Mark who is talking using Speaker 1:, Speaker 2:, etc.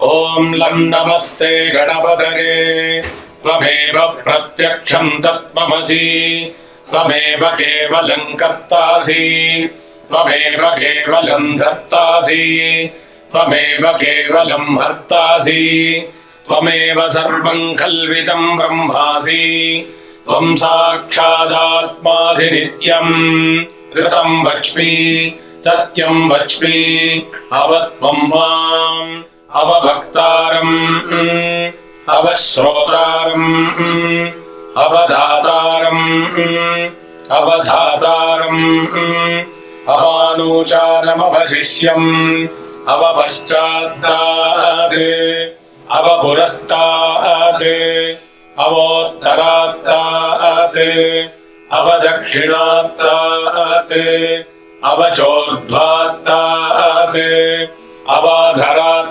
Speaker 1: ॐ लं नमस्ते गणपतये त्वमेव प्रत्यक्षं तत्त्वमसि त्वमेव केवलं कर्तासि त्वमेव केवलं धर्तासि त्वमेव केवलं हर्तासि त्वमेव सर्वं कल्विदं ब्रह्मासि त्वं साक्षादात्मासि नित्यं ऋतं वच्मि सत्यं वच्मि अवत्वं माम् अवभक्तारम् अवश्रोतारम् अवधातारम् अवधातारम् अवानोचारमवशिष्यम् अवपश्चात्तात् अवपुरस्तात् अवोत्तरात्तात् अवदक्षिणात्तात् अवचोर्ध्वात्तात् अवाधरात्